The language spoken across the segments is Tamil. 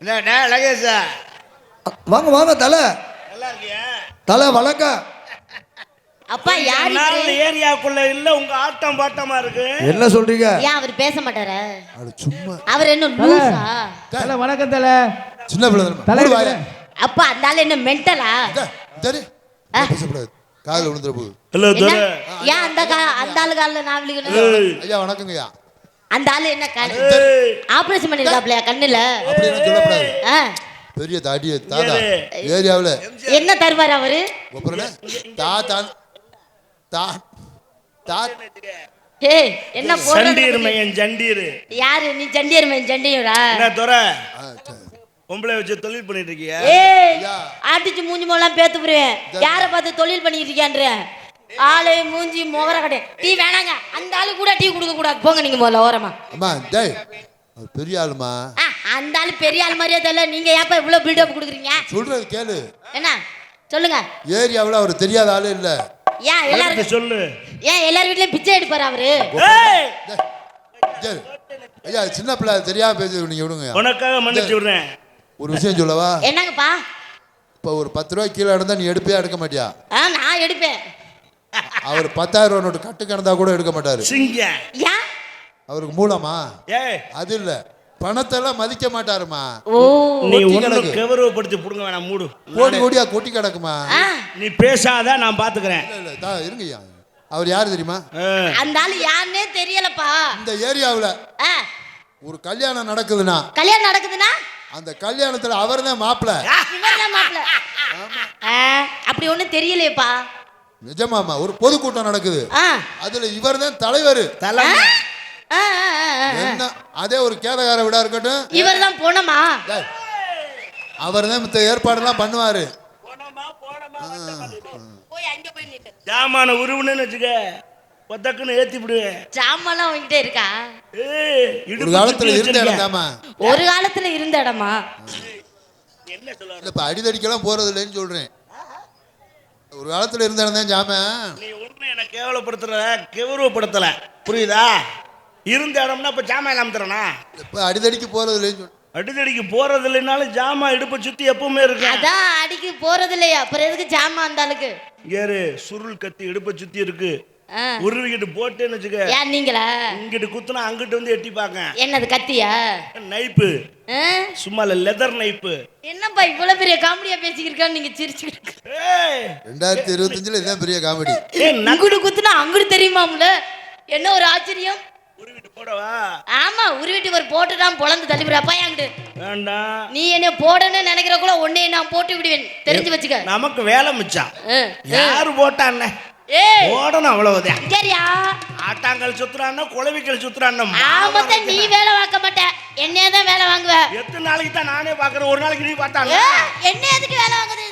லகேஷா வாங்க வாங்க தலை. நல்லா இருக்கியா தலை வணக்கம். அப்பா யாரு ஏரியாக்குள்ள இல்ல உங்க ஆட்டம் பாட்டமா இருக்கு. என்ன சொல்றீங்க? ஏன் அவர் பேச மாட்டாரா? சும்மா அவர் என்ன லூசா? தலை வணக்கம் தலை. சின்ன பிள்ளை தலை அப்பா அந்த ஆளு என்ன மென்டலா? சரி பேசக்கூடாது, காதுல விழுந்துற போகுது. ஹலோ தர ஏன் அந்த ஆளு கால்ல நான் விழுகணும்? ஐயா வணக்கங்கய்யா. அந்த ஆளு என்ன ஆபரேஷன் பண்ணிருக்காப்லையா கண்ணுல? அப்படி என்ன சொல்லக்கூடாது. பெரிய தாடி தாதா ஏரியாவுல என்ன தருவாரு அவரு? ஏய் என்ன ஜண்டீர் மயன் ஜண்டீர். யாரு நீ? ஜண்டீர் மயன் ஜண்டீரா? என்ன தர பொம்பளை வச்சு தொழில் பண்ணிட்டு இருக்கியா? ஏய் ஆட்டிச்சு மூஞ்சி மோலாம் பேத்து புரிவேன். யார பார்த்து தொழில் பண்ணிட்டு இருக்கியான்ற ஆளே மூஞ்சி மோகர கடை. டீ வேணாங்க, அந்த ஆளு கூட டீ குடுக்க கூடாது, போங்க நீங்க முதல்ல ஓரமா. அம்மா டேய் பெரிய ஆளுமா. அந்த ஆளு பெரிய ஆள் மாதிரியே தெரியல. நீங்க ஏப்பா இவ்வளவு பில்டப் கொடுக்குறீங்க? சொல்றது கேளு. என்ன சொல்லுங்க? ஏரியாவுல அவர் தெரியாத ஆளு இல்ல. ஏன் எல்லாரும் சொல்லு. ஏன் எல்லார் வீட்லயும் பிச்சை எடுப்பாரு அவரு? ஐயா சின்ன பிள்ளை தெரியாம பேசி நீங்க விடுங்க. உனக்காக மன்னிச்சு விடுறேன். ஒரு விஷயம் சொல்லவா? என்னங்கப்பா? இப்ப ஒரு 10 ரூபாய் கீழே இருந்தா நீ எடுப்பியா எடுக்க மாட்டியா? நான் எடுப்பேன். அவர் 10,000 ரூபாய் நோட்டு கட்டு கிடந்தா கூட எடுக்க மாட்டாரு. சிங்கம். ஏன் அவருக்கு மூலமா? ஏய் அது இல்ல, பணத்தை எல்லாம் மதிக்க மாட்டாருமா. ஓ நீ ஒண்ணு கௌரவப்படுத்தி புடுங்க வேணாம், மூடு. கோடி கோடியா கொட்டி கிடக்குமா. நீ பேசாத, நான் பாத்துக்கிறேன். இல்ல இல்ல இருங்கய்யா. அவர் யாரு தெரியுமா? அந்த ஆளு யாருன்னே தெரியலப்பா. இந்த ஏரியாவுல ஒரு கல்யாணம் நடக்குதுன்னா அந்த கல்யாணத்துல அவர் தான் மாப்பிள்ள. அப்படி ஒண்ணும் தெரியலையேப்பா. நிஜமாமா, ஒரு பொதுக்கூட்டம் நடக்குது, அதுல இவர் தான் தலைவர். என்ன அதே ஒரு கேதகார விடா இருக்கட்டும், இவர் தான் போனமா, அவர் தான் மத்த ஏற்பாடெல்லாம் பண்ணுவாரு. ஜாமான உருவன்னு வச்சுக்க, பொத்தக்குன்னு ஏத்தி விடுவேன். ஜாமான்லாம் உங்ககிட்ட இருக்கா? ஒரு காலத்துல இருந்த இடமா? ஒரு காலத்துல இருந்த இடமா? என்ன சொல்ல? இப்ப அடிதடிக்கெல்லாம் போறது இல்லைன்னு சொல்றேன். ஒரு காலத்துல இருந்த இடம் தான் ஜாமான். நீ ஒண்ணு என்ன கேவலப்படுத்துற, கௌரவப்படுத்தல, புரியுதா? இருந்த இடம்னா இப்ப ஜாமான் இல்லாம தரனா? இப்ப அடிதடிக்கு போறது இல்லைன்னு. அடிதடிக்கு போறது இல்லைனாலும் ஜாமான் இடுப்பை சுத்தி எப்பவுமே இருக்கு. அதான் அடிக்கு போறது இல்லையா, அப்புறம் எதுக்கு ஜாமான் அந்த ஆளுக்கு? ஏறு சுருள் கத்தி இடுப்பை சுத்தி இருக்கு, உருவிக்கிட்டு போட்டேன்னு வச்சுக்க. ஏன் நீங்களா? இங்கிட்டு குத்துனா அங்கிட்டு வந்து எட்டி பாக்க. என்னது கத்தியா? நைப்பு. சும்மா லெதர் நைப்பு. என்னப்பா இவ்வளவு பெரிய காமெடியா பேசிக்கிருக்கான்னு நீங்க சிரிச்சுக்கிட்டு? 2025ல இதான் பெரிய காமெடி. அங்குடு குத்துனா அங்குடு தெரியுமாம்ல? என்ன ஒரு ஆச்சரியம். உருவிட்டு போடவா? ஆமா உருவிட்டு ஒரு போட்டுதான் பொளந்து தள்ளிவிடுறப்பா. என்கிட்ட வேண்டாம், நீ என்ன போடன்னு நினைக்கிறக்குள்ள உன்னை நான் போட்டு விடுவேன், தெரிஞ்சு வச்சுக்க. நமக்கு வேலை மிச்சம். யாரு போட்டான்னு போடணும், அவ்வளவுதான். சரியா? ஆட்டாங்கல் சுத்துறான்னா குளவிக்கல் சுத்துறான்னா ஆமாத்த நீ வேலை வாங்க மாட்ட, என்னைய தான் வேலை வாங்குவ. எத்தனை நாளைக்கு தான் நானே பாக்குறேன், ஒரு நாளைக்கு நீ பார்த்தாங்க. என்ன எதுக்கு வேலை வாங்குது?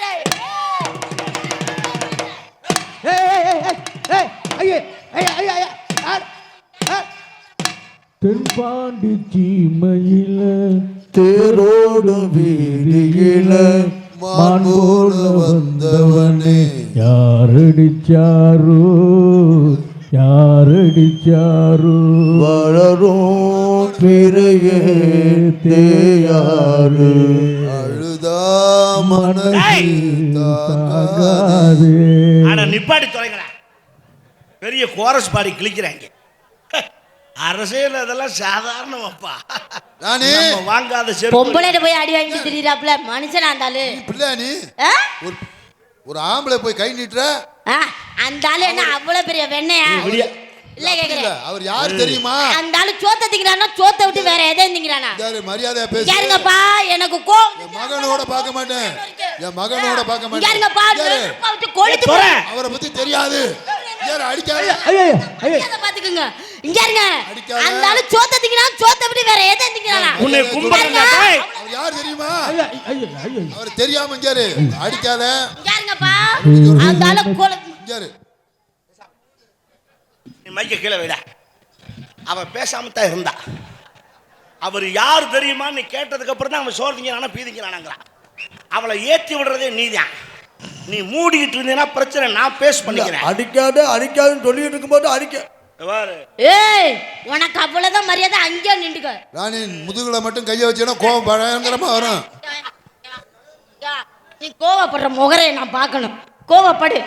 தென்பாண்டி சீமையில தேரோடு வீதியில மான்போல வந்தவனே யாரடிச்சாரோ வளரும் பிறையே தேயாறு அழுதா மனதாகாது. ஆனா நிப்பாடி தொலைங்களா, பெரிய கோரஸ் பாடி கிழிக்கிறாங்க. அரசியல் அதெல்லாம் சாதாரணமாப்பா. நானே வாங்காத பொம்பளைட போய் அடி வாங்கி திரியறாப்ல மனுஷனா இருந்தாலு பிள்ளை. நீ ஒரு ஆம்பளை போய் கை நீட்டுற, அந்த ஆளு என்ன அவ்வளவு பெரிய வெண்ணையா? இல்ல கேக்குறேன், அவர் யார் தெரியுமா? அந்த ஆளு சோத்த திங்கறானா, சோத்த விட்டு வேற எதை திங்கறானா? மரியாதையா பேசு. யாருங்கப்பா? எனக்கு கோவம். என் மகனோட பார்க்க மாட்டேன், என் மகனோட பார்க்க மாட்டேன். யாருங்கப்பா? விட்டு கொளுத்து போறேன். அவரை பத்தி தெரியாது. யார் அடிக்காத? அத பாத்துக்கங்க. இங்க இருங்க. அந்த ஆளு சோத்த திங்கறானா, சோத்த விட்டு வேற எதை திங்கறானா? உன்னை கும்பறங்க. அவர் யார் தெரியுமா? அவர் தெரியாம இங்க இரு, அடிக்காத. யாருங்கப்பா? அந்த ஆளு இங்க இரு. மைக்க கீழே வைடா. அவ பேசாம தான் இருந்தா. அவர் யார் தெரியுமா நீ கேட்டதுக்கு அப்புறம் தான் அவன் சோர்திங்கிறானா பீதிங்கிறானாங்கிறான். அவளை ஏற்றி விடுறதே நீதான். நீ மூடிக்கிட்டு இருந்தீங்கன்னா பிரச்சனை, நான் பேஸ் பண்ணிக்கிறேன். அடிக்காதுன்னு சொல்லிட்டு இருக்கும்போது அடிக்க பாரு ஏய் உனக்கு அவ்வளவுதான் மரியாதை, அங்கேயே நின்றுக்க. ராணி முதுகுல மட்டும் கையை வச்சேன்னா கோவம் பயங்கரமா வரும். நீ கோவப்படுற முகரையை நான் பார்க்கணும். கோவப்படு.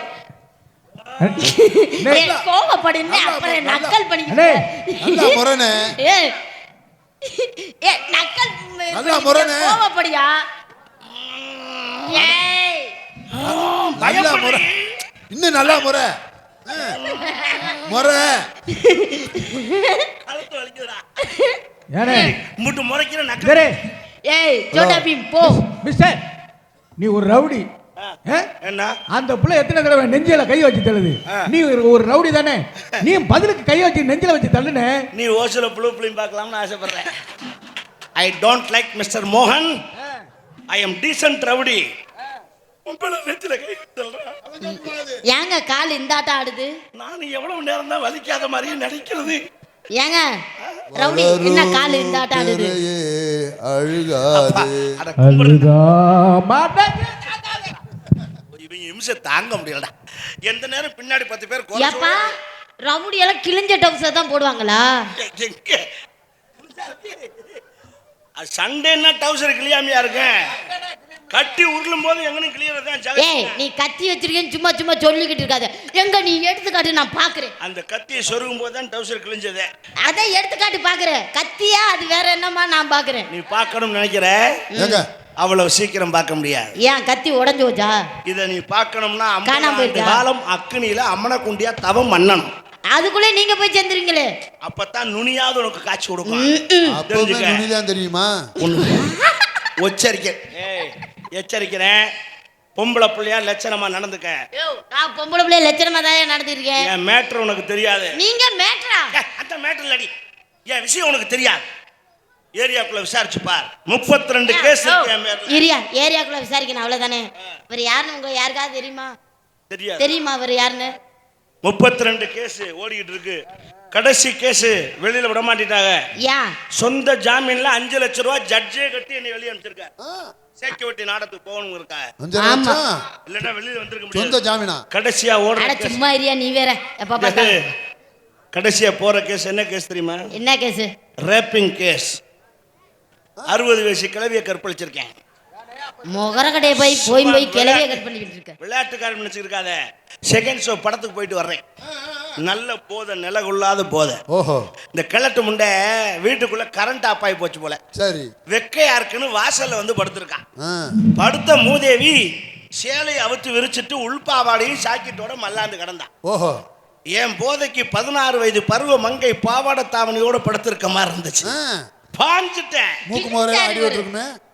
கோவப்படுன்னு அப்புறம் நக்கல் பண்ணிக்கிட்டு நக்கல் கோவப்படியா? இன்னும் நல்லா முறை முறை முட்டு முறைக்கிற நக்கல். ஏய் சோட்டா பீம் போ. மிஸ்டர் நீ ஒரு ரவுடி. என்ன அந்த புள்ள எத்தனை தடவை நெஞ்சில கை வச்சு தள்ளுது? நீ ஒரு ரவுடி தானே? நீ பதிலுக்கு கை வச்சு நெஞ்சில வச்சு தள்ளுன. நீ ஓசல ப்ளூ ஃபிலிம் பார்க்கலாம்னு ஆசைப்படுறேன். ஐ டோன்ட் லைக் மிஸ்டர் மோகன். I am decent rowdy. ஏங்க கால் இந்த ஆட்டம் ஆடுது? நான் எவ்வளவு நேரம் தான் வலிக்காத மாதிரியே நடிக்கிறது. ஏங்க ரவுடி என்ன கால் இந்த ஆட்டம் ஆடுது? அழுகாது இவங்க இம்சை தாங்க முடியலடா. எந்த நேரம் பின்னாடி 10 பேர் ஏப்பா ரவுடி எல்லாம் கிழிஞ்ச டவுசர் தான் போடுவாங்களா? சண்டேன்னா டவுசர் கிளியாமையா இருக்கேன். கட்டி உருளும் போது எங்கன்னு கிளியர் தான். ஏய் நீ கத்தி வச்சிருக்கேன்னு சும்மா சும்மா சொல்லிக்கிட்டு இருக்காத. எங்க நீ எடுத்துக்காட்டு நான் பாக்குறேன். அந்த கத்தியை சொருகும் போது தான் டவுசர் கிழிஞ்சது. அதை எடுத்துக்காட்டு பாக்குறேன். கத்தியா அது வேற என்னமா நான் பாக்குறேன். நீ பார்க்கணும்னு நினைக்கிற அவ்வளவு சீக்கிரம் பார்க்க முடியாது. ஏன் கத்தி உடைஞ்சு போச்சா? இதை நீ பார்க்கணும்னா 50 காலம் அக்னியில அம்மனக்குண்டியா தவம் மன்னனும். அதுக்குள்ளே நீங்க போய் சேர்ந்துருங்களே. அப்பதான் நுனியாவது உனக்கு காட்சி கொடுக்கும். தெரியுமா? எச்சரிக்கிறேன். பொம்பளை பிள்ளையா லட்சணமா நடந்துக்க. நான் பொம்பளை பிள்ளைய லட்சணமா தான் நடந்துருக்கேன். என் மேட்ரு உனக்கு தெரியாது. நீங்க மேட்ரா? அந்த மேட்ரு இல்லடி. என் விஷயம் உனக்கு தெரியாது. ஏரியாக்குள்ள விசாரிச்சு பார். 32 கேஸ் ஏரியாக்குள்ள விசாரிக்கணும் அவ்வளவுதானே. இவர் யாருன்னு உங்க யாருக்காவது தெரியுமா? தெரியுமா அவர் யாருன்னு? 32 கேஸ் ஓடிக்கிட்டு இருக்கு. கடைசி கேஸ் வெளியில விட மாட்டிட்டாங்க. சொந்த ஜாமீன்ல 5 லட்சம் ரூபாய் ஜட்ஜே கட்டி என்னை வெளியே அனுப்பிச்சிருக்காரு. செக்யூரிட்டி நாடத்துக்கு போகணும் இருக்கா? இல்லன்னா வெளியில வந்திருக்க முடியாது. சொந்த ஜாமீனா? கடைசியா ஓடுற சும்மா ஏரியா நீ வேற எப்ப பார்த்தா கடைசியா போற கேஸ் என்ன கேஸ் தெரியுமா? என்ன கேஸ்? Wrapping case. 60 வயசு கிழவியை கற்பழிச்சிருக்கேன். முகர கடையை போய் கிளவியை கட் பண்ணிக்கிட்டு இருக்க. விளையாட்டுக்காரன் நினைச்சிருக்காத. செகண்ட் ஷோ படத்துக்கு போயிட்டு வர்றேன். நல்ல போதை, நிலகுள்ளாத போதை. ஓஹோ. இந்த கிழட்டு முண்டை வீட்டுக்குள்ள கரண்ட் ஆஃப் ஆகி போச்சு போல. சரி. வெக்கையா இருக்குன்னு வாசல்ல வந்து படுத்திருக்கான். படுத்த மூதேவி சேலையை அவுத்து விரிச்சிட்டு உள்பாவாடையும் சாக்கெட்டோட மல்லாந்து கிடந்தான். ஓஹோ. என் போதைக்கு 16 வயது பருவ மங்கை பாவாடை தாவணியோட படுத்திருக்க மாதிரி இருந்துச்சு. பாஞ்சிட்டேன்.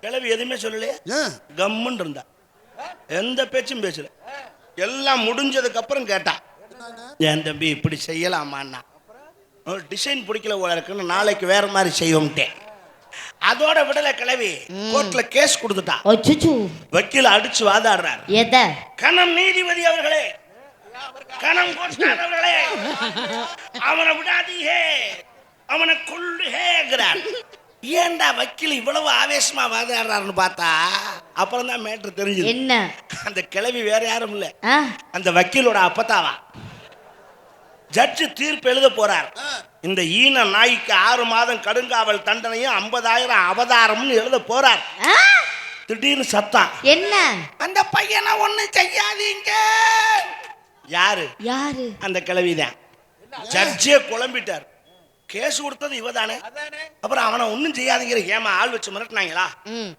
கிளவி எதுவுமே சொல்லலையே. கம்முன்னு இருந்தா. எந்த பேச்சும் பேசல. எல்லாம் முடிஞ்சதுக்கு அப்புறம் கேட்டா, என் தம்பி இப்படி செய்யலாமான்னா, ஒரு டிசைன் பிடிக்கல போல இருக்குன்னு நாளைக்கு வேற மாதிரி செய்வோம்ட்டேன். அதோட விடல கிளவி கோர்ட்ல கேஸ் கொடுத்துட்டா. வக்கீல் அடிச்சு வாதாடுறாரு. கணம் நீதிபதி அவர்களே, கணம் கோட்ஸ்டார் அவர்களே, அவனை விடாதீங்க, அவனை கொள்ளுகிறார். ஏன்டா வக்கீல் இவ்வளவு ஆவேசமா வாதாடுறாருன்னு பார்த்தா அப்புறம் தான் மேட்ரு தெரிஞ்சது. என்ன? அந்த கிளவி வேற யாரும் இல்ல, அந்த வக்கீலோட அப்பத்தாவா. ஜட்ஜு தீர்ப்பு எழுத போறார். இந்த ஈன நாய்க்கு 6 மாதம் கடுங்காவல் தண்டனையும் 50,000 அவதாரம்னு எழுத போறார். திடீர்னு சத்தம். என்ன? அந்த பையனை ஒண்ணு செய்யாதீங்க. யாரு? அந்த கிளவிதான். ஜட்ஜே குழம்பிட்டார். கேஸ் கொடுத்தது இவதானே, அப்புறம் அவனை ஒன்னும் செய்யாதீங்கிற. ஏமா ஆள் வச்சு மிரட்டினாங்களா?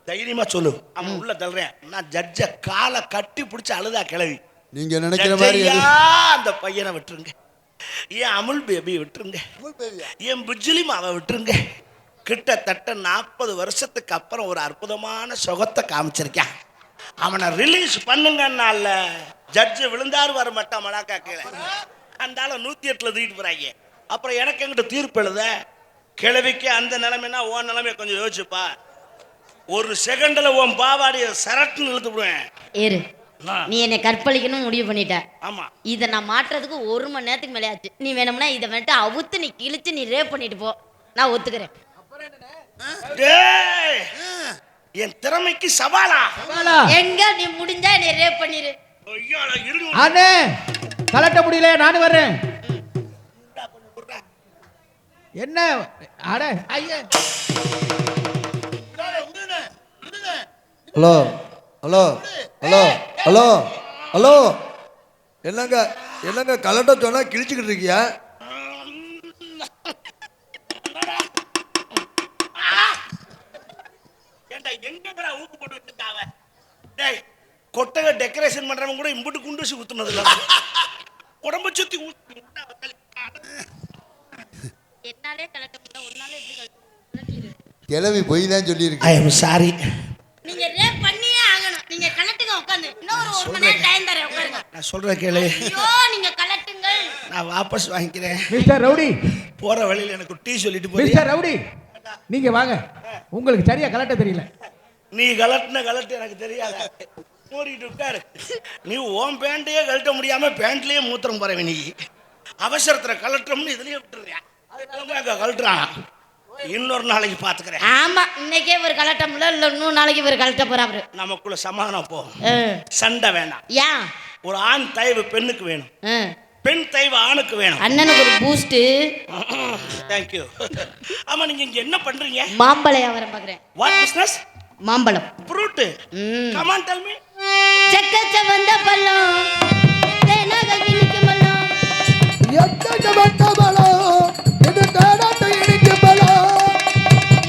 தைரியமா சொல்லு. அவன் உள்ள தள்ளுறேன். நான் ஜட்ஜ காலை கட்டி பிடிச்சு அழுதா கிளவி. நீங்க நினைக்கிற மாதிரி அந்த பையனை விட்டுருங்க, என் அமுல் பேபி விட்டுருங்க, என் பிஜிலி மாவை விட்டுருங்க. கிட்டத்தட்ட 40 வருஷத்துக்கு அப்புறம் ஒரு அற்புதமான சுகத்தை காமிச்சிருக்கேன். அவனை ரிலீஸ் பண்ணுங்கன்னால ஜட்ஜு விழுந்தாரு வர மாட்டான் மலாக்கா கீழே. அந்த 108ல தூக்கிட்டு போறாங்க. அப்புறம் எனக்கு எங்கிட்ட தீர்ப்பு எழுத. கிழவிக்கு அந்த நிலைமைனா உன் நிலைமைய கொஞ்சம் யோசிச்சுப்பா. ஒரு செகண்ட்ல உன் பாவாடிய சரட்டுன்னு இழுத்துடுவேன். ஏறு, நீ என்னை கற்பழிக்கணும்னு முடிவு பண்ணிட்ட. ஆமா. இதை நான் மாற்றுறதுக்கு 1 மணி நேரத்துக்கு மேலே ஆச்சு. நீ வேணும்னா இதை வந்துட்டு அவுத்து நீ கிழிச்சு நீ ரேப் பண்ணிட்டு போ, நான் ஒத்துக்கிறேன். என் திறமைக்கு சவாலா? எங்க நீ முடிஞ்சா என்னை ரேப் பண்ணிரு. அண்ணே கலட்ட முடியல, நானும் வர்றேன். என்ன அட ஐயா hello hello hello hello hello என்னங்க என்னங்க கலட்ட சொன்னா கிழிச்சுக்கிட்டு இருக்கியா? கொட்டகை டெக்கரேஷன் பண்றவங்க கூட இம்புட்டு குண்டுசி ஊத்துனது இல்ல. உடம்ப சுத்தி என்னாலே கலட்ட முடியல, ஒரு நாள் எப்படி கலட்டிடு? கிளவி போய் தான் சொல்லியிருக்கு. I am sorry. நீங்க ரேப் பண்ணியே ஆகணும். நீங்க கலட்டுங்க உட்கார்ந்து. இன்னொரு 1 மணி நேரம் டைம் தரேன் உட்காருங்க. நான் சொல்ற கேளு. ஐயோ நீங்க கலட்டுங்கள். நான் வாபஸ் வாங்கிக்கிறேன். மிஸ்டர் ரவுடி, போற வழியில எனக்கு டீ சொல்லிட்டு போய். மிஸ்டர் ரவுடி, நீங்க வாங்க. உங்களுக்கு சரியா கலட்ட தெரியல. நீ கலட்டு எனக்கு தெரியாத. மூடிட்டு உட்காரு. நீ ஓம் பேண்டையே கழட்ட முடியாம பேண்ட்லயே மூத்திரம் போறவ நீ. அவசரத்துல கலட்டுறோம்னு இதுலயே விட்டுறியா? கழட்டுறான். இன்னொரு நாளைக்கு பாத்துக்கிறேன். ஆமா, இன்னைக்கே ஒரு கலட்டம்ல இல்ல இன்னொரு நாளைக்கு ஒரு கலட்ட போறாரு. நமக்குள்ள சமாதானம் போ. சண்டை வேணாம். ஏன்? ஒரு ஆண் தயவு பெண்ணுக்கு வேணும், பெண் தயவு ஆணுக்கு வேணும். அண்ணனுக்கு ஒரு பூஸ்ட். Thank you. ஆமா, நீங்க இங்க என்ன பண்றீங்க? மாம்பழ வியாபாரம் பாக்குறேன். What business? மாம்பழம். Fruit. Come on tell me. செக்கச்ச வந்த பழம் தேனாக இனிக்கு பழம். எத்தனை வந்த பழம் இது தேனாட்ட இனிக்கு பழம்.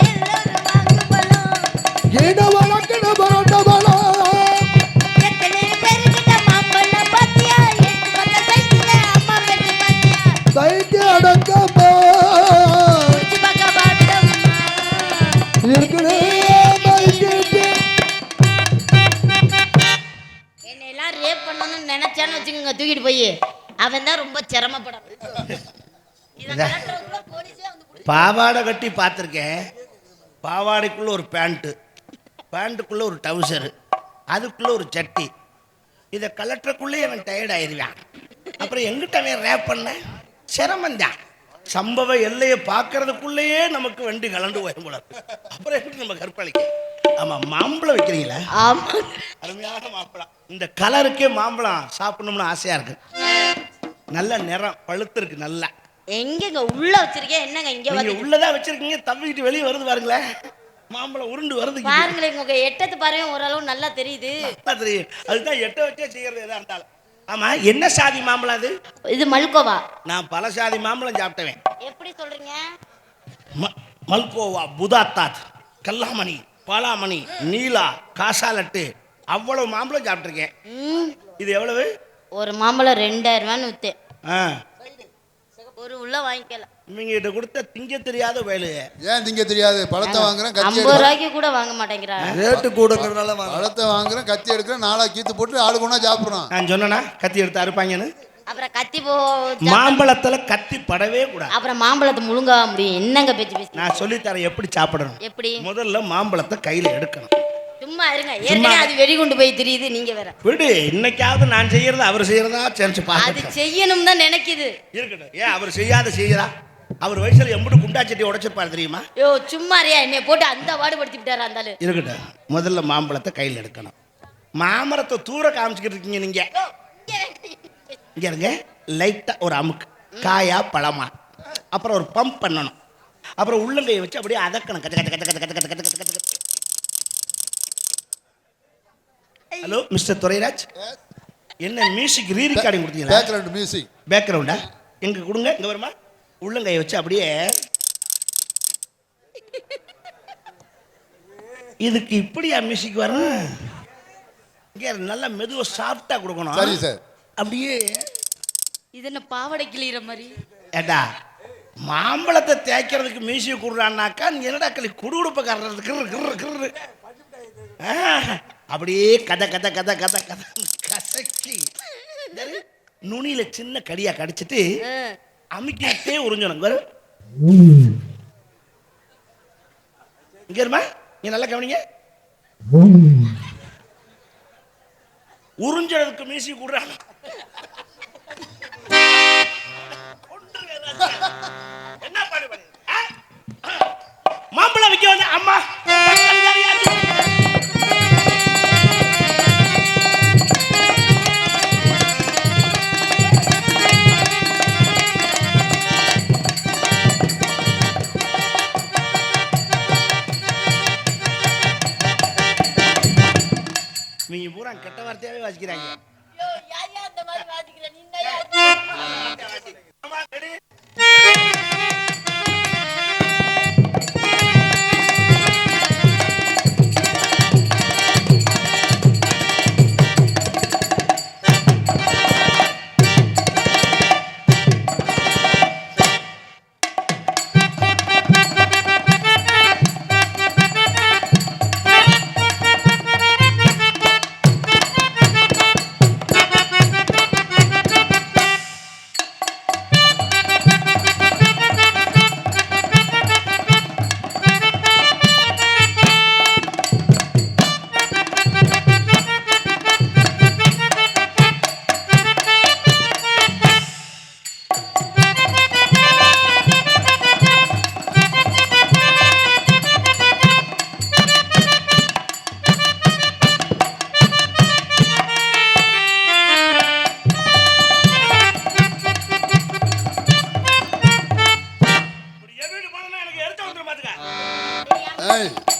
எல்லாரும் வாங்கு பழம். ஏதோ வளர்க்கிற பரோட்ட பழம். எத்தனை பேருக்கிட்ட மாம்பழம் பாத்தியா? எட்டு பக்க சைஸ்ல அம்மா பெட்டி பாத்தியா? கைக்கு அடக்கமா குச்சி பக்க பாட்டம்மா இருக்கணும். என்னையெல்லாம் ரேப் பண்ணணும்னு நினைச்சான்னு வச்சுக்கோங்க, தூக்கிட்டு போய் அவன் தான் ரொம்ப சிரமப்படும். பாவாடை கட்டி பார்த்துருக்கேன். பாவாடைக்குள்ள ஒரு பேண்ட்டு, பேண்ட்டுக்குள்ள ஒரு டவுசரு, அதுக்குள்ள ஒரு சட்டி. இதை கலட்டுறக்குள்ளே அவன் டயர்ட் ஆயிடுவான். அப்புறம் எங்கிட்ட அவன் ரேப் பண்ண சிரமந்தான். சம்பவ எல்லையை பார்க்கறதுக்குள்ளேயே நமக்கு வண்டி கலண்டு போயும் போல. அப்புறம் எப்படி நம்ம கற்பழிக்க? ஆமா, மாம்பழம் வைக்கிறீங்களா? ஆமா, அருமையான மாம்பழம். இந்த கலருக்கே மாம்பழம் சாப்பிடணும்னு ஆசையா இருக்கு. நல்ல நிறம் பழுத்து இருக்கு. நல்லா எங்கங்க உள்ள வச்சிருக்கேன்? என்னங்க இங்க நீங்க வந்து உள்ளதா வச்சிருக்கீங்க, தவிக்கிட்டு வெளியே வருது பாருங்களேன். மாம்பழம் உருண்டு வருது பாருங்களேன். உங்க எட்டத்து பாருங்க, ஓரளவு நல்லா தெரியுது. தெரியும். அதுதான் எட்ட வச்சே செய்யறது எதா இருந்தாலும். ஆமா, என்ன சாதி மாம்பழம் அது? இது மல்கோவா. நான் பல சாதி மாம்பழம் சாப்பிட்டேன். எப்படி சொல்றீங்க? மல்கோவா, புதாத்தாத், கல்லாமணி, பாலாமணி, நீலா, காசாலட்டு, அவ்வளவு மாம்பழம் சாப்பிட்டுருக்கேன். இது எவ்வளவு? ஒரு மாம்பழம் 2000 ரூபான்னு வித்தேன். ஒரு உள்ள வாங்கிக்கல. இவங்க கிட்ட கொடுத்த திங்க தெரியாத வேலு. ஏன் திங்க தெரியாது? பழத்தை வாங்குறேன், கத்தி 50 ரூபாய்க்கு கூட வாங்க மாட்டேங்கிறாங்க. ரேட்டு கூடங்கிறனால பழத்தை வாங்குறேன், கத்தி எடுக்கிறேன், 4 கீத்து போட்டு ஆளு கொண்டா சாப்பிடுறான். நான் சொன்னா கத்தி எடுத்து அறுப்பாங்கன்னு. அப்புறம் கத்தி மாம்பழத்துல கத்தி படவே கூடாது. அப்புறம் மாம்பழத்தை முழுங்க முடியும். என்னங்க பேச்சு பேசி? நான் சொல்லித்தரேன் எப்படி சாப்பிடணும். எப்படி? முதல்ல மாம்பழத்தை கையில எடுக்கணும். சும்மா இருங்க, ஏற்கனவே அது வெடி கொண்டு போய் தெரியுது. நீங்க வேற விடு. இன்னைக்காவது நான் செய்யறது அவர் செய்யறதா செஞ்சு அது பாருங்க. செய்யணும் தான் நினைக்குது. இருக்கட்டும். ஏன் அவர் செய்யாத செய்யறா? அவர் வயசுல எம்புட்டு குண்டாச்சட்டி உடைச்சிருப்பாரு தெரியுமா? யோ சும்மா அறியா, என்னை போட்டு அந்த பாடுபடுத்தி விட்டாரு அந்த ஆளு. இருக்கட்டும். முதல்ல மாம்பழத்தை கையில் எடுக்கணும். மாமரத்தை தூர காமிச்சுக்கிட்டு இருக்கீங்க நீங்க. இங்க இருங்க. லைட்டா ஒரு அமுக்கு, காயா பழமா. அப்புறம் ஒரு பம்ப் பண்ணணும். அப்புறம் உள்ளங்கையை வச்சு அப்படியே அதக்கணும். கச்ச கச்ச கச்ச கச்ச கச்ச கச்ச கச்ச கச்ச கச்ச. ஹலோ மிஸ்டர் துரைராஜ், என்ன மியூசிக் ரீ ரெக்கார்டிங் கொடுத்தீங்களா? Background music. பேக்ரவுண்டா? எங்க கொடுங்க. இங்க வருமா? உள்ளங்கையை வச்சு அப்படியே. இதுக்கு இப்படியா மியூசிக் வரும்? இங்க நல்லா மெதுவா சாஃப்டா கொடுக்கணும். சரி சார். அப்படியே இது என்ன பாவாடை கிளியிற மாதிரி? ஏடா, மாம்பழத்தை தேய்க்கிறதுக்கு மியூசிக் கொடுறான்னாக்கா நீ என்னடா களி குடுகுடுப்பக்காரது கிரு கிரு கிரு. அப்படியே கதை கதை கதை கதை கதை கசக்கி நுனியில சின்ன கடியா கடிச்சிட்டு அமுக்கிட்டே உறிஞ்சணும். இங்க இருமா, நீ நல்லா கவனிங்க. உறிஞ்சதுக்கு மியூசிக் கொடுறாங்க. என்ன பாடு? மாம்பழம் விற்க வந்து அம்மா இவங்க பூரா கெட்ட வார்த்தையாவே வாசிக்கிறாங்க. ஆமா, ready?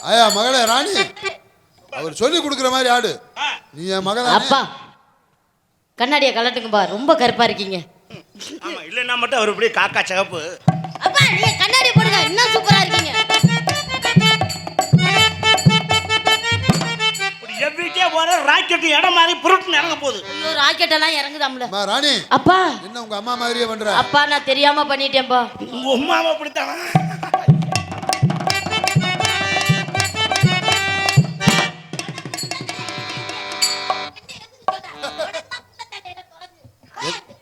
ஐயா மகளே ராணி, அவர் சொல்லி கொடுக்குற மாதிரி ஆடு. நீ என் மகள் அப்பா கண்ணாடியை கலட்டுங்கப்பா, ரொம்ப கருப்பா இருக்கீங்க. ஆமா, இல்லைன்னா மட்டும் அவர் இப்படியே காக்கா சிகப்பு. அப்பா நீங்க கண்ணாடி போடுங்க, இன்னும் சூப்பரா இருக்கீங்க. எவ்விட்டே போற ராக்கெட் இடம் மாதிரி புருட்டுன்னு இறங்க போகுது. ஐயோ ராக்கெட் எல்லாம் இறங்குதாம்ல. ராணி அப்பா என்ன உங்க அம்மா மாதிரியே பண்ற? அப்பா நான் தெரியாம பண்ணிட்டேன்பா. உங்க அம்மாவை அப்படித்தானா?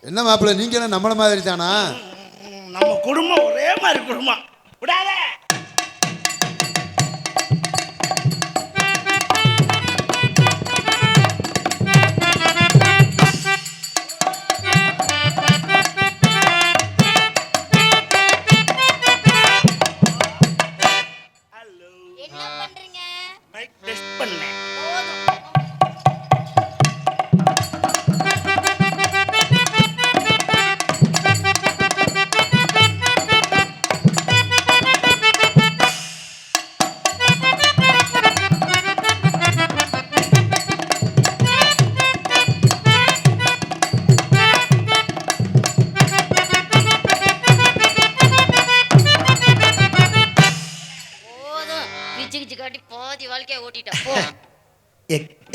என்ன மாப்பிள்ள, நீங்க என்ன நம்மள மாதிரி தானா? நம்ம குடும்பம் ஒரே மாதிரி குடும்பம். விடாத. என்ன பண்றீங்க? மைக் டெஸ்ட் பண்ணேன்.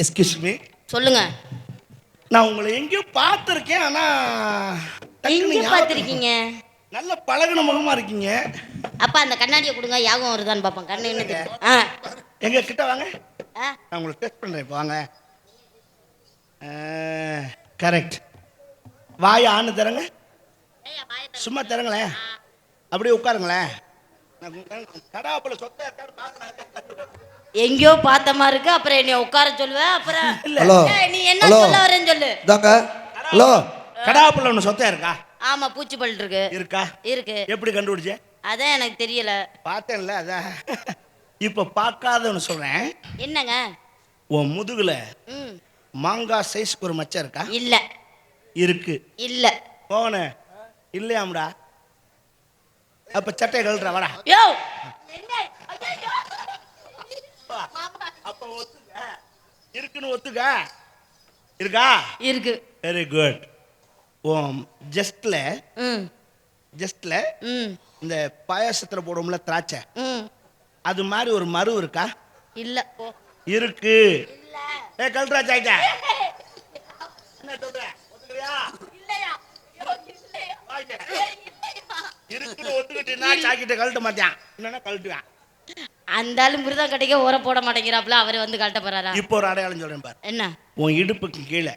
எக்ஸ்கியூஸ் மீ, சொல்லுங்க. நான் உங்களை எங்கேயோ பார்த்துருக்கேன், ஆனா எங்க பாத்திருக்கீங்க? நல்ல பழகுன முகமா இருக்கீங்க. அப்பா அந்த கண்ணாடியை கொடுங்க, யாகம் வருதான்னு பாப்போம். கண்ணு என்னது? எங்க கிட்ட வாங்க, நான் உங்களுக்கு டெஸ்ட் பண்றேன். இப்போ வாங்க. கரெக்ட். வாய் ஆணு தரங்க, சும்மா தரங்களேன். அப்படியே உட்காருங்களேன். கடாப்பல சொத்த இருக்காரு பார்க்கலாம். எங்கேயோ பார்த்த மாதிரி இருக்கு. அப்புறம் என்னை உட்கார சொல்லுவேன். அப்புறம் ஹலோ, நீ என்ன சொல்ல வரேன்னு சொல்லு. தாங்க. ஹலோ, கடாப்பல ஒன்று சொத்த இருக்கா? ஆமா, பூச்சி பல் இருக்கு. இருக்கா? இருக்கு. எப்படி கண்டுபிடிச்ச? அதான் எனக்கு தெரியல. பார்த்தேன்ல, அதான். இப்ப பார்க்காதவனு சொல்றேன். என்னங்க? உன் முதுகுல மாங்காய் சைஸ்க்கு ஒரு மச்சம் இருக்கா? இல்ல. இருக்கு. இல்ல. போன இல்லையாம்டா. அப்ப சட்டை கழட்டுற வாடா. யோ அப்ப ஒத்துக்க. இருக்குன்னு ஒத்துக்க. இருக்கா? இருக்கு. Very good. ஓம் ஜஸ்ட்ல இந்த பாயாசத்துல போடுவோம்ல திராட்சை, அது மாதிரி ஒரு மரு இருக்கா? இல்ல. இருக்கு. ஏ கல்றா சாய்டா. என்ன சொல்ற? ஒத்துக்கறியா? இல்லையா? இருக்குன்னு ஒத்துக்கிட்டீனா சாக்கிட்ட கழட்ட மாட்டான். என்னன்னா கழட்டுவான். அந்த ஆளு மிருதம் கட்டிக்க ஊற போட மாட்டேங்கிறாப்ல, அவர் வந்து கழட்ட போறாரா? இப்போ ஒரு அடையாளம் சொல்றேன் பாரு. என்ன? உன் இடுப்புக்கு கீழே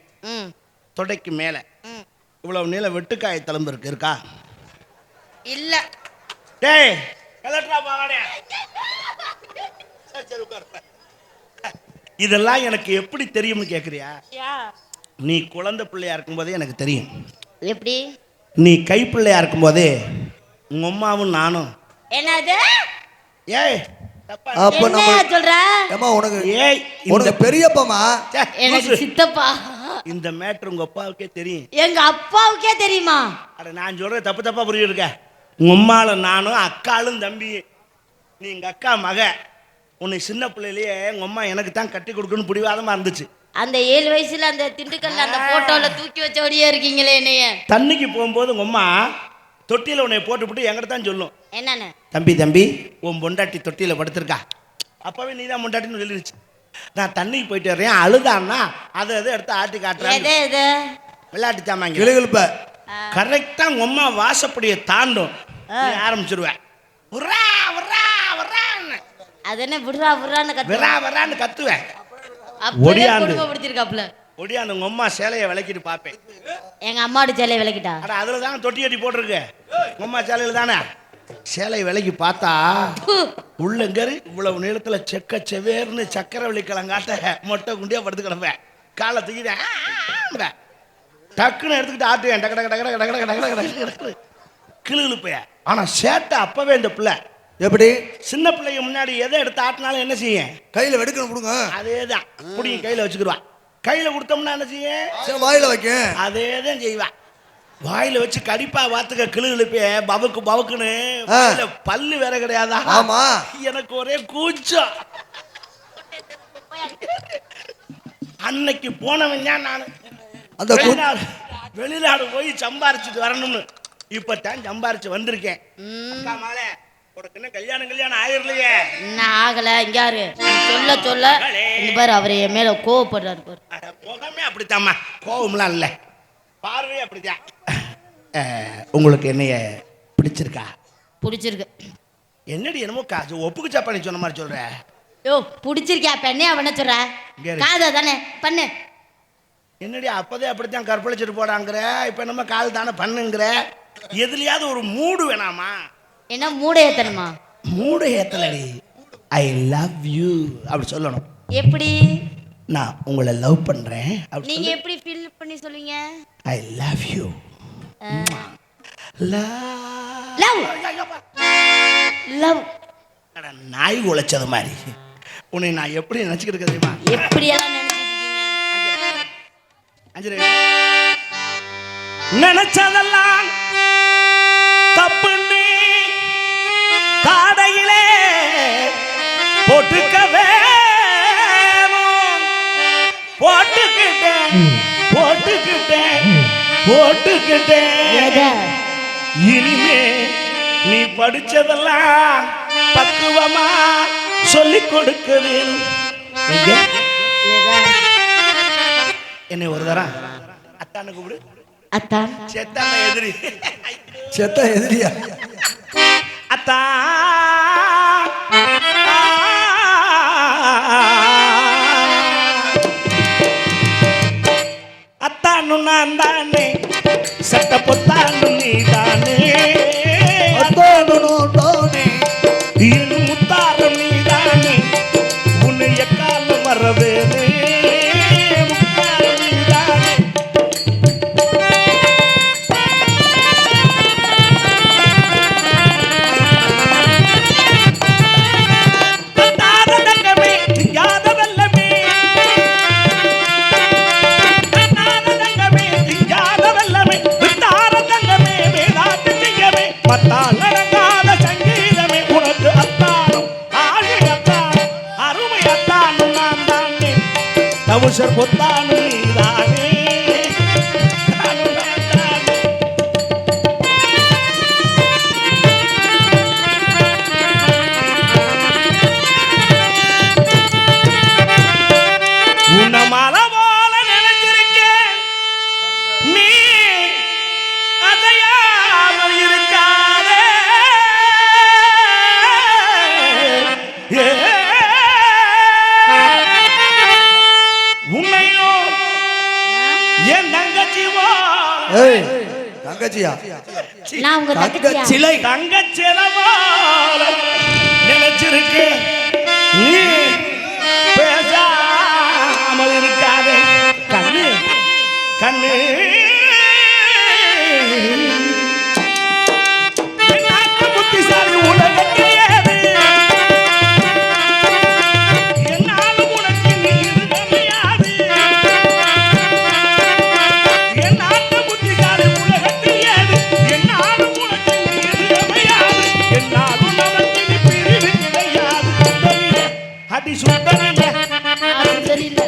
தொடைக்கு மேல இவ்வளவு நீள வெட்டுக்காய் தழும்பு இருக்கு. இருக்கா? இல்ல. டேய் கலெக்டரா பாவாடே. சரி உட்கார். இதெல்லாம் எனக்கு எப்படி தெரியும்னு கேக்குறியா? நீ குழந்தை பிள்ளையா இருக்கும்போதே எனக்கு தெரியும். எப்படி? நீ கைப்பிள்ளையா இருக்கும்போதே உங்க அம்மாவும் நானும். என்னது? ஏய் அப்ப நம்ம சொல்ற? ஏமா உனக்கு ஏய் உனக்கு பெரியப்பமா? எனக்கு சித்தப்பா. இந்த மேட்டர் உங்க அப்பாவுக்கே தெரியும். எங்க அப்பாவுக்கே தெரியுமா? அட நான் சொல்றேன் தப்பு தப்பா புரியுதுக்க. உங்க அம்மால நானும் அக்காளும் தம்பி. நீ எங்க அக்கா மக. உன்னை சின்ன பிள்ளையிலேயே உங்க அம்மா எனக்கு தான் கட்டி கொடுக்கணும்னு பிடிவாதமா இருந்துச்சு. அந்த 7 வயசுல அந்த திண்டுக்கல்ல அந்த போட்டோல தூக்கி வச்சபடியே இருக்கீங்களே என்னைய. தண்ணிக்கு போகும்போது உங்க அம்மா தொட்டியில உன்னை போட்டு எங்கிட்ட தான் சொல்லும். என்னன்னு? தம்பி உன் பொண்டாட்டி தொட்டியில படுத்திருக்கா. அப்பவே நீ தான் பொண்டாட்டின்னு சொல்லிருச்சு. நான் தண்ணிக்கு போயிட்டு வர்றேன், அழுதான்னா அதை எடுத்து ஆட்டி காட்டுறேன். விளையாட்டு சாமாங்க கிளுகிழுப்ப கரெக்டா உங்க அம்மா வாசப்படியை தாண்டும் ஆரம்பிச்சிருவேன். அது என்ன விடுறா விடுறான்னு கத்துவேன். ஒடியாந்து உங்க அம்மா சேலையை விளக்கிட்டு பாப்பேன். எங்க அம்மாவோட சேலையை விளக்கிட்டா அதுல தானே தொட்டி கட்டி போட்டிருக்கு. உங்க அம்மா சேலையில தானே சேலை விலைக்கு பார்த்தா உள்ளங்கரு இவ்வளவு நீளத்துல செக்க செவேர்னு சக்கரை வெளிக்கிழங்காட்ட மொட்டை குண்டியா படுத்து கிடப்பேன். காலை தூக்கிட்டேன், டக்குன்னு எடுத்துக்கிட்டு ஆட்டுவேன். டக்கு டக்கு டக்கு டக்கு டக்கு டக்கு டக்கு கிளுகிழுப்பைய. ஆனா சேட்டை அப்பவே இந்த பிள்ளை எப்படி சின்ன பிள்ளைங்க முன்னாடி எதை எடுத்து ஆட்டினாலும் என்ன செய்யும்? கையில வெடுக்கணும் கொடுங்க. அதேதான் புடிங்க கையில வச்சுக்கிடுவான். கையில கொடுத்தோம்னா என்ன செய்யும்? வாயில வைக்க. அதேதான் செய்வான். வாயில வச்சு கடிப்பா வாத்துக்க கிளுகிழுப்பே பவுக்குன்னு பல்லு வேற கிடையாதா? ஆமா. எனக்கு ஒரே கூச்சம். அன்னைக்கு போனவன் தான் நான் அந்த வெளிநாடு போய் சம்பாரிச்சுட்டு வரணும்னு இப்பதான் சம்பாரிச்சு வந்திருக்கேன். உனக்கு என்ன கல்யாணம் ஆயிரலையே? இன்னும் ஆகல. இங்காரு சொல்ல சொல்ல இந்த பாரு அவரு என் மேல கோவப்படுறாரு பாரு. முகமே அப்படித்தாம்மா, கோவம்லாம் இல்ல, பார்வையே அப்படித்தான். உங்களுக்கு என்னைய பிடிச்சிருக்கா? பிடிச்சிருக்கு. என்னடி என்னமோ ஒப்புக்கு சாப்பாணி சொன்ன மாதிரி சொல்ற. யோ பிடிச்சிருக்கியா பெண்ணே அவன சொல்ற? காதா தானே பண்ணு. என்னடி அப்பதே அப்படித்தான் கற்பழிச்சிட்டு போடாங்கிற, இப்ப நம்ம கால் தானே பண்ணுங்கிற. எதுலயாவது ஒரு மூடு வேணாமா? என்ன மூடை ஏத்தணுமா? மூடை ஏத்தலடி, ஐ லவ் யூ அப்படி சொல்லணும். எப்படி? நான் உங்களை லவ் பண்றேன். நீங்க எப்படி ஃபீல் பண்ணி சொல்வீங்க? I love you. லவ் நாய் உழைச்சது மாதிரி உன்னை நான் எப்படி நினைச்சுக்கிட்டு தெரியுமா? எப்படி எல்லாம் நினைச்சிருக்கீங்க? நினைச்சதெல்லாம் தப்புன்னு தாடையிலே போட்டுக்கவே போட்டுக்கிட்டேன். இனிமே நீ படிச்சதெல்லாம் பக்குவமா சொல்லிக் கொடுக்க வேணும். என்னை ஒரு தரம் அத்தானு கூப்பிடு. அத்தான் செத்தான எதிரி. செத்த எதிரியா? அத்தா அத்தானு நான் தானே, சட்ட பொத்தானு நீ தானே, அத்தானு நான் தானே, என் முத்தாரம் நீ தானே, உன்னை எக்காலம் வரவேனே, முத்தாரம் நீ தானே. தவுசர் பொத்தானு நீதானே. உன்னை மலை போல நினைச்சிருக்கேன், நீ அதையாம இருக்காதே. தங்கச்சியா? நான் உங்க தங்கச்சிலை தங்கச்சிலவால நினைச்சிருக்கு, நீ பேசாமல் இருக்காதே. கண்ணு கண்ணு புத்திசாலி உலகத்தையாது, என்னாலும் உனக்கு நீ இருமையாது. என்னாலும் புத்திசாலி உலகத்தையாது, என்னாலும் உனக்கு நீ இருமையாது. என்னாலும் நமக்கு நீ பிரிவு கிடையாது. அடி சுத்தமில்லை தெரியல.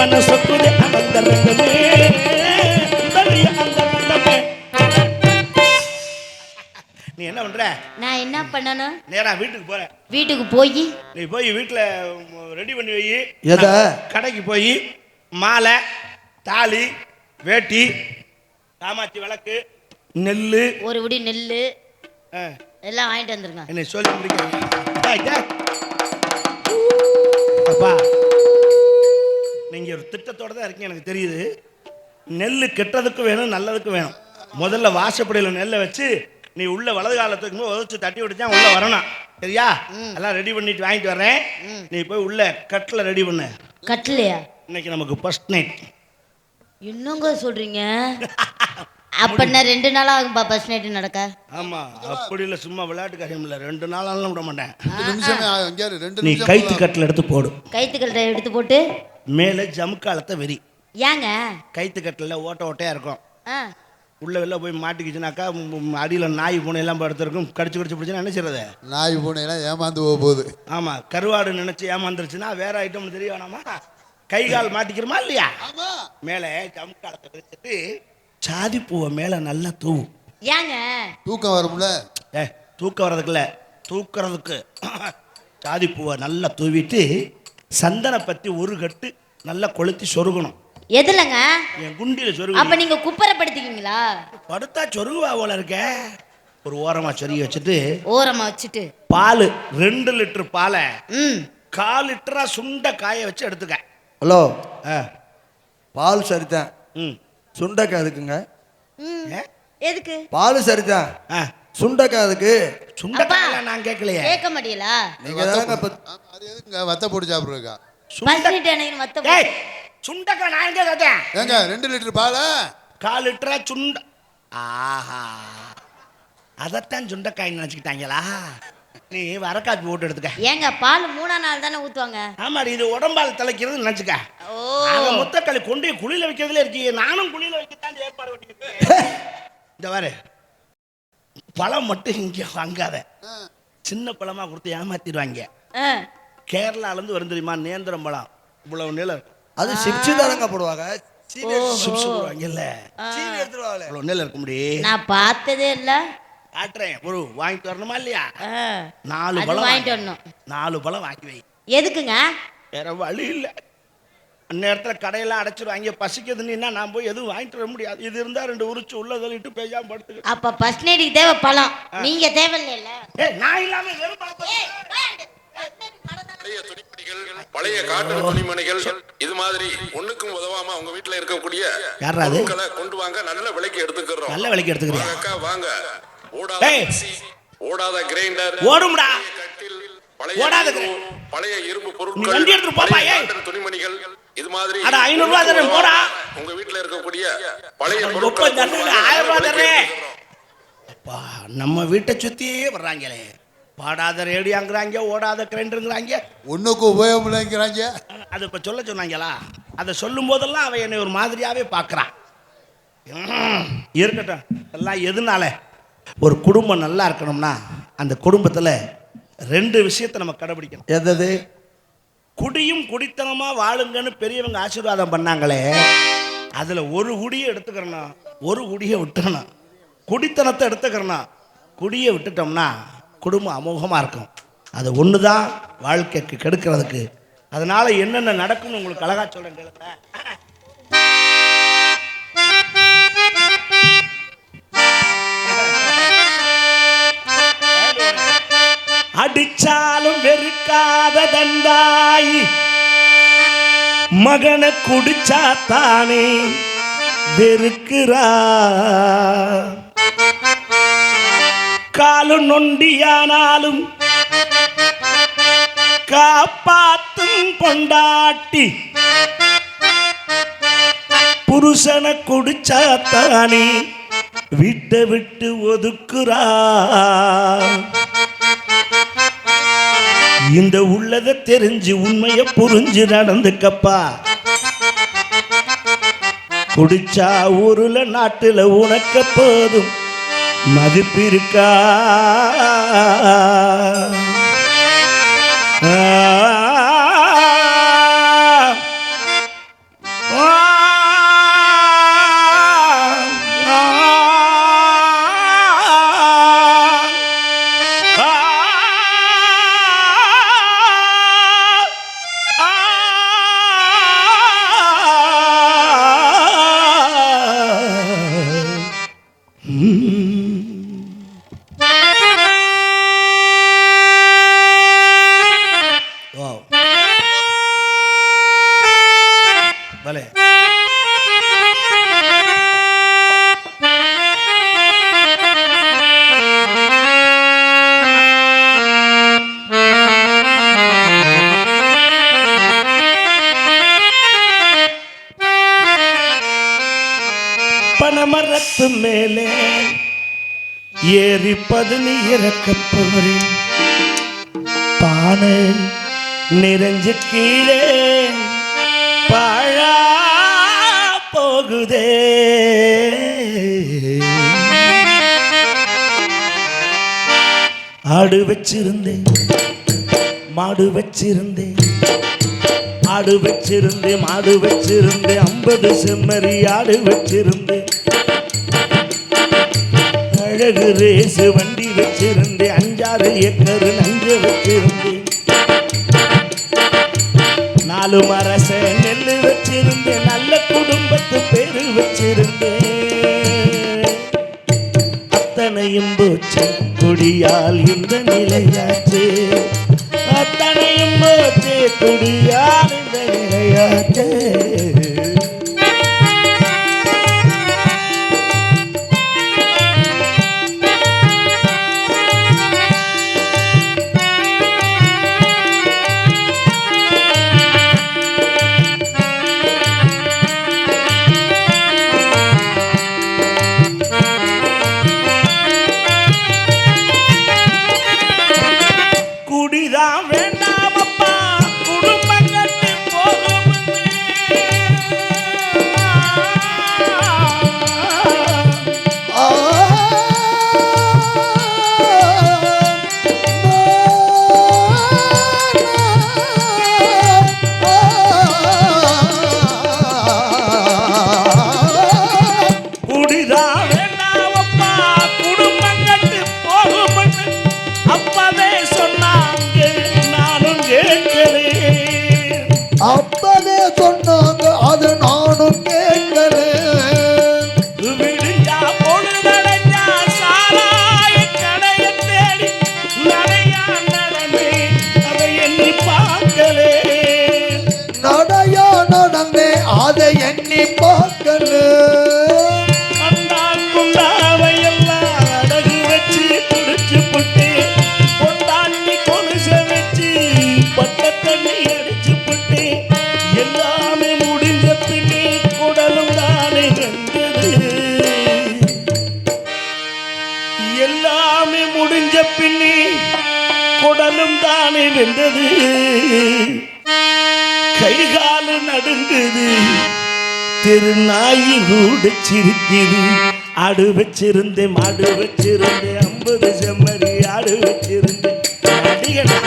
மனசுக்குது அந்த ரெண்டுமே வெளிய அந்த ரெண்டுமே. நீ என்ன பண்ற? நான் என்ன பண்ணணும்? நேரா வீட்டுக்கு போறேன். வீட்டுக்கு போய் நீ போய் வீட்டுல ரெடி பண்ணி வை. எத கடைக்கு போய் மாலை, தாலி, வேட்டி, காமாட்சி விளக்கு, நெல்லு, ஒரு உடி நெல்லு எல்லாம் வாங்கிட்டு வந்துருங்க. என்ன சொல்லி முடிக்க அப்பா, நீங்க ஒரு திட்டத்தோட தான் இருக்கீங்க எனக்கு தெரியுது. நெல்லு கெட்டதுக்கு வேணும், நல்லதுக்கு வேணும். முதல்ல வாசப்படியில் நெல்லை வச்சு நீ உள்ள வலது காலத்துக்கு உதச்சு தட்டி விட்டுச்சா உள்ள வரணும். சரியா? எல்லாம் ரெடி பண்ணிட்டு வாங்கிட்டு வர்றேன். நீ போய் உள்ள கட்டில் ரெடி பண்ணு. கட்டிலையா? இன்னைக்கு நமக்கு ஃபர்ஸ்ட் நைட். என்னங்க சொல்றீங்க? அப்ப நான் 2 நாள் ஆகும்பா ஃபர்ஸ்ட் நைட் நடக்க. ஆமா, அப்படி இல்ல, சும்மா விளையாட்டு காரியம் இல்ல. 2 நாளாலும் விட மாட்டேன். 2 நிமிஷமே அங்கே 2 நீ நிமிஷம் கைத்து கட்டில் எடுத்து போடு. கைத்து கட்டை எடுத்து போட்டு மேலே ஜமுக்காலத்தை வெறி. ஏங்க? கைத்து கட்டில் ஓட்ட ஓட்டையா இருக்கும். உள்ள வெளில போய் மாட்டிக்கிச்சுனாக்கா அடியில் நாய் பூனை எல்லாம் படுத்திருக்கும். கடிச்சு பிடிச்சுன்னா என்ன செய்யறது? நாய் பூனை எல்லாம் ஏமாந்து போகுது. ஆமா, கருவாடு நினைச்சு ஏமாந்துருச்சுன்னா வேற ஐட்டம் தெரிய வேணாமா? கை கால் மாட்டிக்கிறோமா இல்லையா? மேலே ஜமுக்காலத்தை வச்சுட்டு சாதி பூவை மேல நல்லா தூவு. ஏங்க? தூக்கம் வரும்ல. தூக்கம் வர்றதுக்குல்ல, தூக்குறதுக்கு. சாதி பூவை நல்லா தூவிட்டு சந்தன பத்தி ஒரு கட்டு நல்லா கொளுத்தி சொருகணும். எதுலங்க? என் குண்டில சொருகு. அப்ப நீங்க குப்பரப்படுத்திக்கீங்களா? படுத்தா சொருகுவா போல இருக்க. ஒரு ஓரமா சொருகி வச்சுட்டு ஓரமா வச்சுட்டு பால் 2 லிட்டர் பாலை 1/4 லிட்டரா சுண்ட காய வச்சு எடுத்துக்க. ஹலோ, பால் சரிதான், சுண்டக்காய் எதுக்குங்க? எதுக்கு? பால் சரிதான், சுண்டக்காய் எதுக்கு? சுண்டக்காய் நான் கேட்கலையே. கேட்க மாட்டீங்களா? நீங்க தாங்க அது எதுக்குங்க வத்த போட்டு சாப்பிடுறீங்க? சுண்டக்காய் நான் எங்க கேட்டேன்? ஏங்க 2 லிட்டர் பால 1/4 லிட்டரா சுண்ட. ஆஹா, அதத்தான் சுண்டக்காய் நினைச்சுக்கிட்டாங்களா? நீ வரக்காப்பி போட்டு எடுத்துக்க. ஏங்க பால் 3ஆம் நாள் தானே ஊத்துவாங்க? ஆமா, இது உடம்பால் தலைக்கிறது நினைச்சுக்க. முத்தக்களி கொண்டு குளியில வைக்கிறதுல இருக்கீங்க. நானும் குளியில வைக்கத்தான் ஏற்பாடு பண்ணிருக்கேன். இந்த பாரு, பழம் மட்டும் இங்க வாங்காத. சின்ன பழமா கொடுத்து ஏமாத்திடுவாங்க. கேரளால இருந்து வரும் தெரியுமா நேந்திரம் பழம், இவ்வளவு நீளம் இருக்கும். அது சிப்ஸ் தானங்க போடுவாங்க. சிப்ஸ் போடுவாங்கல்ல, சீனி எடுத்துருவாங்க. இவ்வளவு நீளம் இருக்க முடியும். நான் பார்த்ததே இல்ல. காட்டுறேன், ஒரு வாங்கிட்டு வரணுமா இல்லையா? 4 பழம் வாங்கிட்டு வரணும். 4 பழம் வாங்கி வை. எதுக்குங்க? வேற வழி இல்ல. அந்நேரத்துல கடையெல்லாம் அடைச்சிருவாங்க. பசிக்குதுன்னா நான் போய் எதுவும் வாங்கிட்டு வர முடியாது. இது இருந்தா 2 உரிச்சு உள்ள தள்ளிட்டு பேசாம படுத்துக்க. அப்ப ஃபர்ஸ்ட் நைட்டுக்கு தேவை பழம், நீங்க தேவையில்ல. நான் இல்லாம வெறும் பழம். பழைய துணிமணிகள், பழைய காட்டன் துணிமணிகள், இது மாதிரி ஒண்ணுக்கும் உதவாம உங்க வீட்டுல இருக்கக்கூடிய பொருட்களை கொண்டு வாங்க. நல்ல விலைக்கு எடுத்துக்கிறோம். நல்ல விலைக்கு எடுத்துக்கிறோம். அக்கா வாங்க. ஓடாத மிக்ஸி, ஓடாத கிரைண்டர், ஓடும்டா. கட்டில், பழைய இரும்பு பொருட்கள், காட்டன் துணிமணிகள், இது மாதிரி அட 500 ரூபாய் தரேன் போடா. உங்க வீட்டுல இருக்கக்கூடிய பழைய பொருட்கள் 1000 ரூபாய் தரேன். அப்பா, நம்ம வீட்டை சுத்தியே வர்றாங்களே. பாடாத ரேடியோங்கிறாங்க, ஓடாத கிரைண்டருங்கிறாங்க, ஒண்ணுக்கு உபயோகம் இல்லைங்கிறாங்க. அது இப்ப சொல்ல சொன்னாங்களா? அதை சொல்லும் போதெல்லாம் அவன் என்னை ஒரு மாதிரியாவே பார்க்கறான். இருக்கட்டும், எல்லாம் எதுனால? ஒரு குடும்பம் நல்லா இருக்கணும்னா அந்த குடும்பத்துல 2 விஷயத்தை நம்ம கடைபிடிக்கணும். எது? குடியும் குடித்தனமா வாழுங்கன்னு பெரியவங்க ஆசீர்வாதம் பண்ணாங்களே, அதுல ஒரு குடியை எடுத்துக்கிறணும், ஒரு குடியை விட்டுறணும். குடித்தனத்தை எடுத்துக்கிறணும், குடியை விட்டுட்டோம்னா குடும்பம் அமோகமா இருக்கும். அது ஒண்ணுதான் வாழ்க்கைக்கு கெடுக்கிறதுக்கு. அதனால என்னென்ன நடக்கும்னு உங்களுக்கு அழகா சொல்றேன் கேளுங்க. அடிச்சாலும் வெறுக்காத தந்தாய் மகனை குடிச்சா தானே வெறுக்கிறா. காலு நொண்டியானாலும் காப்பாத்தும் பொண்டாட்டி புருஷனை குடிச்சா தானே வீட்டை விட்டு ஒதுக்குறா. இந்த உள்ளத தெரிஞ்சு உண்மைய புரிஞ்சு நடந்துக்கப்பா. குடிச்சா ஊருல நாட்டுல உனக்க போதும் மதிப்பிருக்கா. பனமரத்து மேலே ஏறி பதுனி இறக்கப்பவரே பானை நிறைஞ்சு கீழே பாழா போகுதே. ஆடு வச்சிருந்தேன் மாடு வச்சிருந்தேன் ஆடு வச்சிருந்தேன் மாடு வச்சிருந்தேன் 50 செம்மறி ஆடு வச்சிருந்தேன் அழகு ரேசு வண்டி வச்சிருந்தேன் 5-6 ஏக்கர் நஞ்ச வச்சிருந்தேன் 4 மரச நெல்லு வச்சிருந்தேன் நல்ல குடும்பத்து பேரு வச்சிருந்தேன் அத்தனையும் போச்சு குடியால் இந்த நிலையாச்சு அத்தனையும் போச்சு குடியால் இந்த நிலையாச்சு. அப்பவே சொன்னாங்க அது நானும் கேட்கிறேன். விடிஞ்சா பொழுதடைஞ்சா சாராய கடைய தேடி நடையா நடந்தே அதை எண்ணி பார்க்கலே நடையா நடந்தே அதை எண்ணி பார்க்கலே குண்டாவையெல்லாம் அடகு வச்சு குடிச்சு புட்டு பொண்டாட்டி கொலுச வச்சு பட்ட தண்ணி அடிச்சு புட்டு எல்லாமே முடிஞ்ச பின்னே குடலும் தானே வெந்தது எல்லாமே முடிஞ்ச பின்னே குடலும் தானே வெந்தது கைகாலு நடுங்குது திருநாயி கூட சிரிக்குது ஆடு வச்சிருந்தேன் மாடு வச்சிருந்தேன் 50 செம்மறி ஆடு வச்சிருந்தேன் அடிக்கடா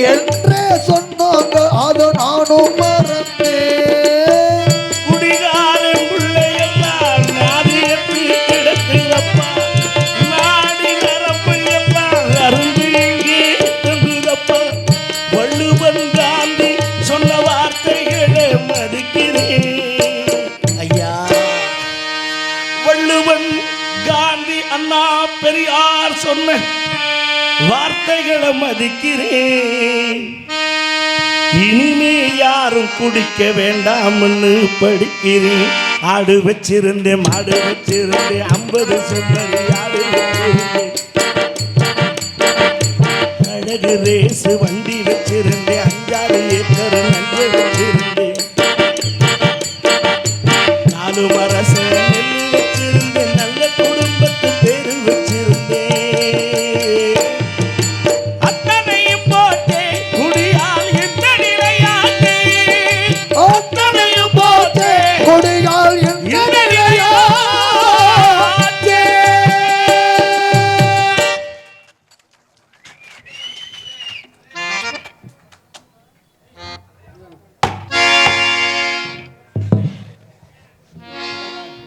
என்றே சொன்னாங்க அது நானும் மறந்தேன். குடிகாரன் பிள்ளையெல்லாம் நாதியத்து கிடக்குதப்பா நாடி நரம்பு எல்லாம் அருந்து இங்கே தங்குதப்பா வள்ளுவன் காந்தி சொன்ன வார்த்தைகளை மதிக்கிறேன் ஐயா வள்ளுவன் காந்தி அண்ணா பெரியார் சொன்ன வார்த்தைகளை மதிக்கிறேன் இனிமே யாரும் குடிக்க வேண்டாம்னு படிக்கிறேன் ஆடு வச்சிருந்தேன் மாடு வச்சிருந்தேன் 50 செம்மறி ஆடு வச்சிருந்தேன் அழகு ரேசு வண்டி வச்சிருந்தேன்